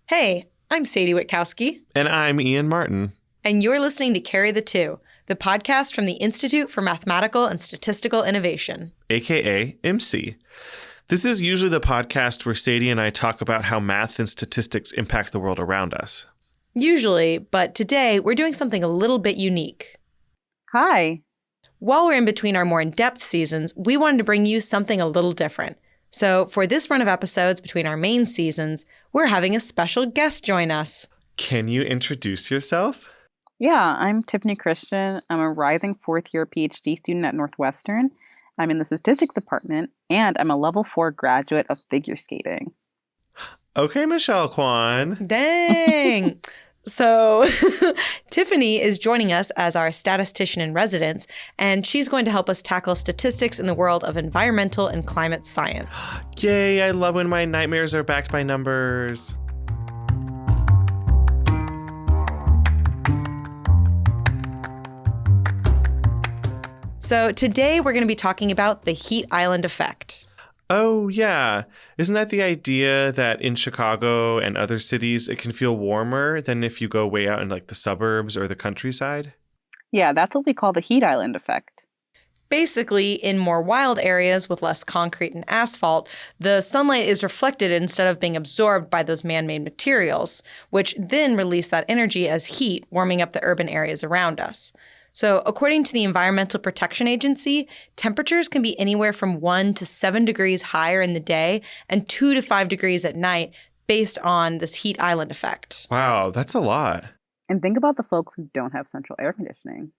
Hey, I'm Sadie Witkowski. And I'm Ian Martin. And you're listening to Carry the Two, the podcast from the Institute for Mathematical and Statistical Innovation, aka IMSI. This is usually the podcast where Sadie and I talk about how math and statistics impact the world around us. Usually, but today we're doing something a little bit unique. Hi. While we're in between our more in-depth seasons, we wanted to bring you something a little different. So for this run of episodes between our main seasons, we're having a special guest join us. Can you introduce yourself? Yeah, I'm Tiffany Christian. I'm a rising fourth-year PhD student at Northwestern. I'm in the statistics department, and I'm a level 4 graduate of figure skating. Okay, Michelle Kwan. Dang! So Tiffany is joining us as our statistician-in-residence, and she's going to help us tackle statistics in the world of environmental and climate science. Yay, I love when my nightmares are backed by numbers. So today we're going to be talking about the heat island effect. Oh, yeah. Isn't that the idea that in Chicago and other cities, it can feel warmer than if you go way out in like the suburbs or the countryside? Yeah, that's what we call the heat island effect. Basically, in more wild areas with less concrete and asphalt, the sunlight is reflected instead of being absorbed by those man-made materials, which then release that energy as heat, warming up the urban areas around us. So according to the Environmental Protection Agency, temperatures can be anywhere from 1 to 7 degrees higher in the day and 2 to 5 degrees at night based on this heat island effect. Wow, that's a lot. And think about the folks who don't have central air conditioning.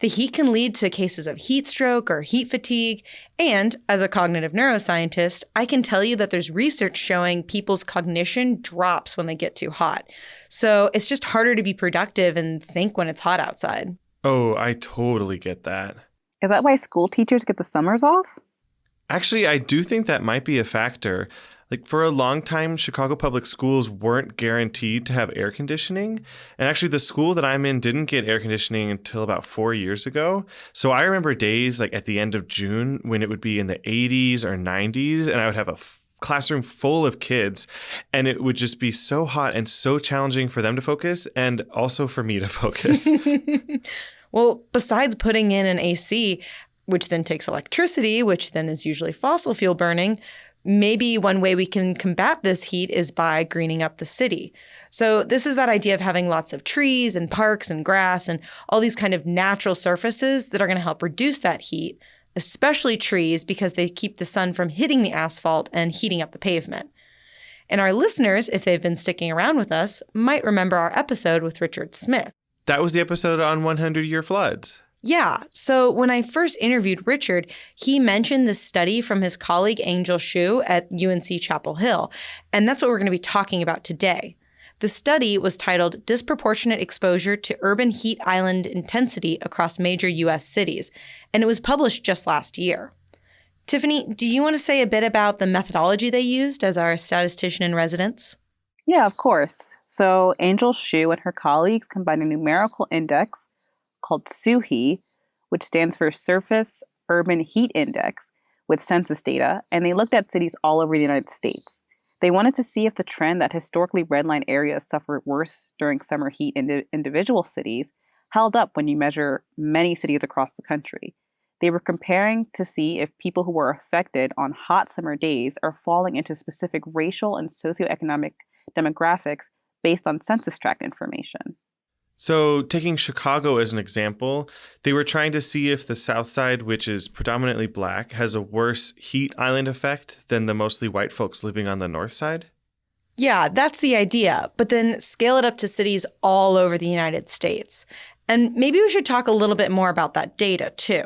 The heat can lead to cases of heat stroke or heat fatigue. And as a cognitive neuroscientist, I can tell you that there's research showing people's cognition drops when they get too hot. So it's just harder to be productive and think when it's hot outside. Oh, I totally get that. Is that why school teachers get the summers off? Actually, I do think that might be a factor. Like for a long time, Chicago public schools weren't guaranteed to have air conditioning. And actually, the school that I'm in didn't get air conditioning until about 4 years ago. So I remember days like at the end of June when it would be in the 80s or 90s, and I would have a classroom full of kids, and it would just be so hot and so challenging for them to focus and also for me to focus. Well, besides putting in an AC, which then takes electricity, which then is usually fossil fuel burning, maybe one way we can combat this heat is by greening up the city. So this is that idea of having lots of trees and parks and grass and all these kind of natural surfaces that are going to help reduce that heat, especially trees because they keep the sun from hitting the asphalt and heating up the pavement. And our listeners, if they've been sticking around with us, might remember our episode with Richard Smith. That was the episode on 100-year floods. Yeah. So when I first interviewed Richard, he mentioned this study from his colleague Angel Hsu at UNC Chapel Hill. And that's what we're going to be talking about today. The study was titled Disproportionate Exposure to Urban Heat Island Intensity Across Major U.S. Cities, and it was published just last year. Tiffany, do you want to say a bit about the methodology they used as our statistician-in-residence? Yeah, of course. So Angel Hsu and her colleagues combined a numerical index called SUHI, which stands for Surface Urban Heat Index, with census data, and they looked at cities all over the United States. They wanted to see if the trend that historically redline areas suffered worse during summer heat in individual cities held up when you measure many cities across the country. They were comparing to see if people who were affected on hot summer days are falling into specific racial and socioeconomic demographics based on census tract information. So taking Chicago as an example, they were trying to see if the South Side, which is predominantly black, has a worse heat island effect than the mostly white folks living on the North Side. Yeah, that's the idea, but then scale it up to cities all over the United States. And maybe we should talk a little bit more about that data too.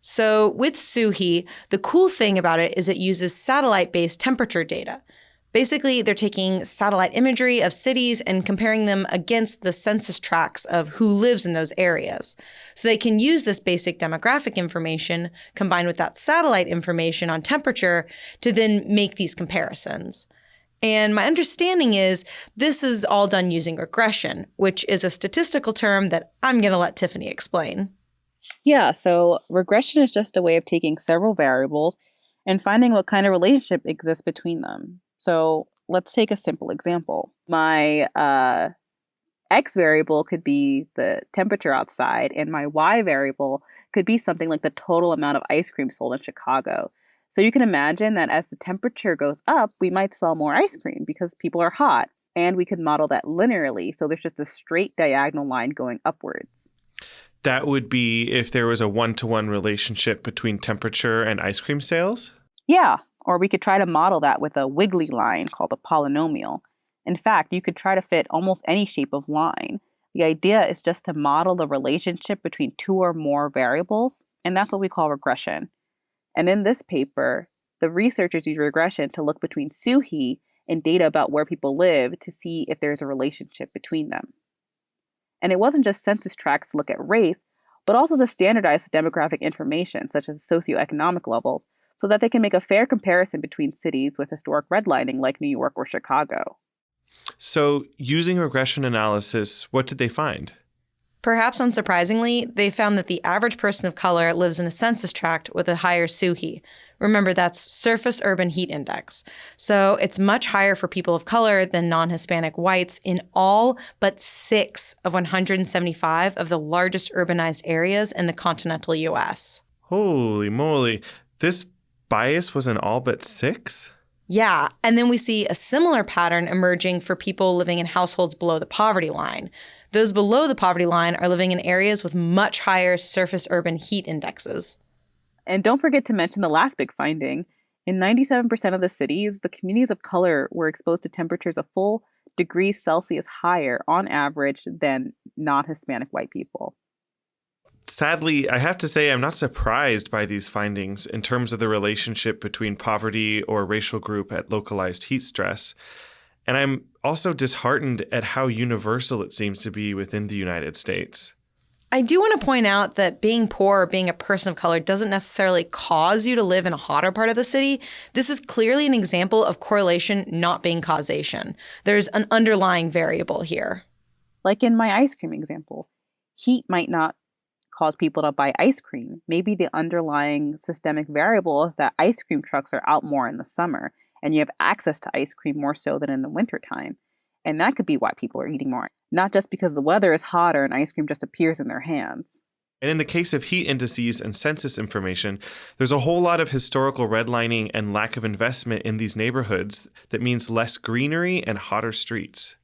So with SUHI, the cool thing about it is it uses satellite-based temperature data. Basically, they're taking satellite imagery of cities and comparing them against the census tracts of who lives in those areas. So they can use this basic demographic information combined with that satellite information on temperature to then make these comparisons. And my understanding is this is all done using regression, which is a statistical term that I'm going to let Tiffany explain. Yeah, so regression is just a way of taking several variables and finding what kind of relationship exists between them. So let's take a simple example. My X variable could be the temperature outside, and my Y variable could be something like the total amount of ice cream sold in Chicago. So you can imagine that as the temperature goes up, we might sell more ice cream because people are hot. And we could model that linearly. So there's just a straight diagonal line going upwards. That would be if there was a one-to-one relationship between temperature and ice cream sales? Yeah, or we could try to model that with a wiggly line called a polynomial. In fact, you could try to fit almost any shape of line. The idea is just to model the relationship between two or more variables, and that's what we call regression. And in this paper, the researchers use regression to look between SUHI and data about where people live to see if there's a relationship between them. And it wasn't just census tracts to look at race, but also to standardize the demographic information, such as socioeconomic levels, so that they can make a fair comparison between cities with historic redlining like New York or Chicago. So, using regression analysis, what did they find? Perhaps unsurprisingly, they found that the average person of color lives in a census tract with a higher SUHI. Remember, that's Surface Urban Heat Index. So it's much higher for people of color than non-Hispanic whites in all but 6 of 175 of the largest urbanized areas in the continental U.S. Holy moly. This bias was in all but 6? Yeah, and then we see a similar pattern emerging for people living in households below the poverty line. Those below the poverty line are living in areas with much higher surface urban heat indexes. And don't forget to mention the last big finding. In 97% of the cities, the communities of color were exposed to temperatures a full degree Celsius higher on average than non-Hispanic white people. Sadly, I have to say I'm not surprised by these findings in terms of the relationship between poverty or racial group at localized heat stress. And I'm also disheartened at how universal it seems to be within the United States. I do want to point out that being poor or being a person of color doesn't necessarily cause you to live in a hotter part of the city. This is clearly an example of correlation not being causation. There's an underlying variable here. Like in my ice cream example, heat might not cause people to buy ice cream. Maybe the underlying systemic variable is that ice cream trucks are out more in the summer and you have access to ice cream more so than in the wintertime. And that could be why people are eating more, not just because the weather is hotter and ice cream just appears in their hands. And in the case of heat indices and census information, there's a whole lot of historical redlining and lack of investment in these neighborhoods that means less greenery and hotter streets.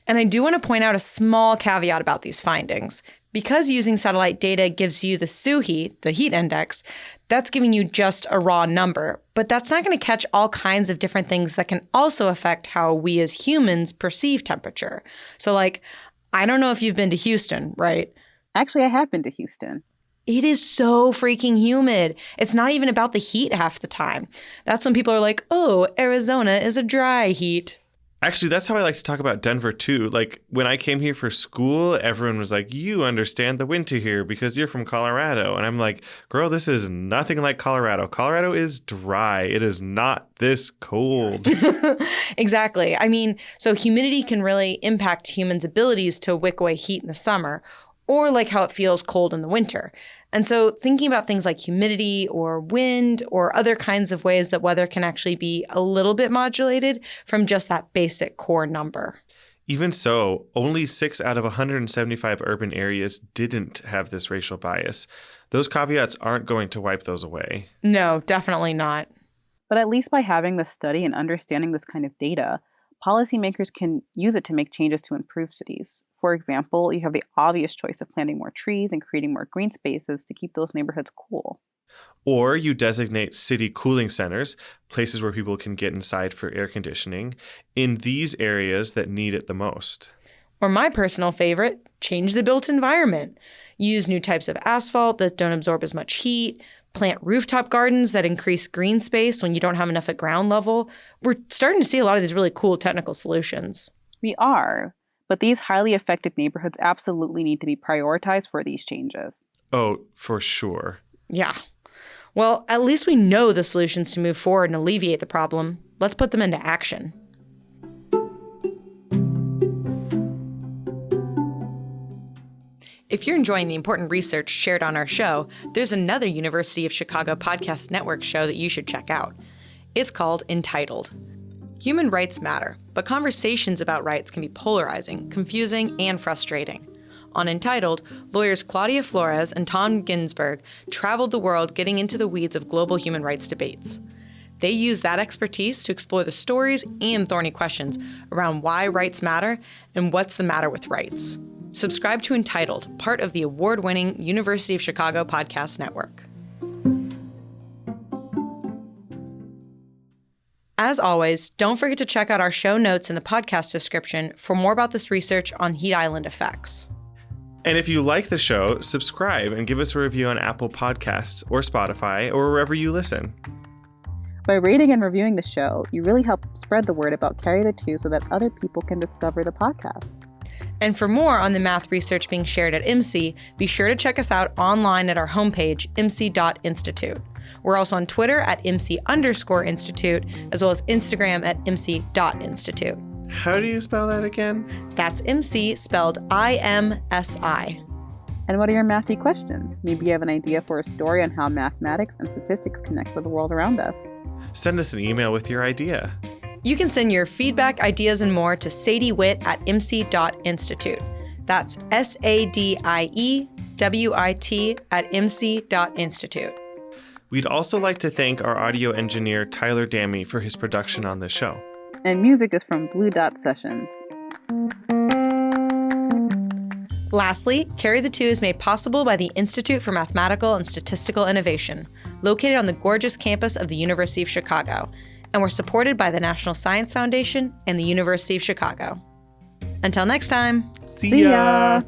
And I do want to point out a small caveat about these findings. Because using satellite data gives you the SUHI, the heat index, that's giving you just a raw number. But that's not going to catch all kinds of different things that can also affect how we as humans perceive temperature. So I don't know if you've been to Houston, right? Actually, I have been to Houston. It is so freaking humid. It's not even about the heat half the time. That's when people are like, oh, Arizona is a dry heat. Actually, that's how I like to talk about Denver, too. Like, when I came here for school, everyone was like, you understand the winter here because you're from Colorado. And I'm like, girl, this is nothing like Colorado. Colorado is dry. It is not this cold. Exactly. I mean, so humidity can really impact humans' abilities to wick away heat in the summer, or like how it feels cold in the winter. And so thinking about things like humidity or wind or other kinds of ways that weather can actually be a little bit modulated from just that basic core number. Even so, only 6 out of 175 urban areas didn't have this racial bias. Those caveats aren't going to wipe those away. No, definitely not. But at least by having this study and understanding this kind of data, policymakers can use it to make changes to improve cities. For example, you have the obvious choice of planting more trees and creating more green spaces to keep those neighborhoods cool. Or you designate city cooling centers, places where people can get inside for air conditioning, in these areas that need it the most. Or my personal favorite, change the built environment. Use new types of asphalt that don't absorb as much heat. Plant rooftop gardens that increase green space when you don't have enough at ground level. We're starting to see a lot of these really cool technical solutions. We are, but these highly affected neighborhoods absolutely need to be prioritized for these changes. Oh, for sure. Yeah. Well, at least we know the solutions to move forward and alleviate the problem. Let's put them into action. If you're enjoying the important research shared on our show, there's another University of Chicago Podcast Network show that you should check out. It's called Entitled. Human rights matter, but conversations about rights can be polarizing, confusing, and frustrating. On Entitled, lawyers Claudia Flores and Tom Ginsberg traveled the world getting into the weeds of global human rights debates. They use that expertise to explore the stories and thorny questions around why rights matter and what's the matter with rights. Subscribe to Entitled, part of the award-winning University of Chicago podcast network. As always, don't forget to check out our show notes in the podcast description for more about this research on heat island effects. And if you like the show, subscribe and give us a review on Apple Podcasts or Spotify or wherever you listen. By rating and reviewing the show, you really help spread the word about Carry the Two so that other people can discover the podcast. And for more on the math research being shared at IMSI, be sure to check us out online at our homepage, imsi.institute. We're also on Twitter at IMSI_institute, as well as Instagram at IMSI.institute. How do you spell that again? That's IMSI, spelled IMSI. And what are your mathy questions? Maybe you have an idea for a story on how mathematics and statistics connect with the world around us. Send us an email with your idea. You can send your feedback, ideas, and more to sadiewit@imsi.institute. That's SADIEWIT@imsi.institute. We'd also like to thank our audio engineer, Tyler Damme, for his production on the show. And music is from Blue Dot Sessions. Lastly, Carry the Two is made possible by the Institute for Mathematical and Statistical Innovation, located on the gorgeous campus of the University of Chicago, and we're supported by the National Science Foundation and the University of Chicago. Until next time, See ya!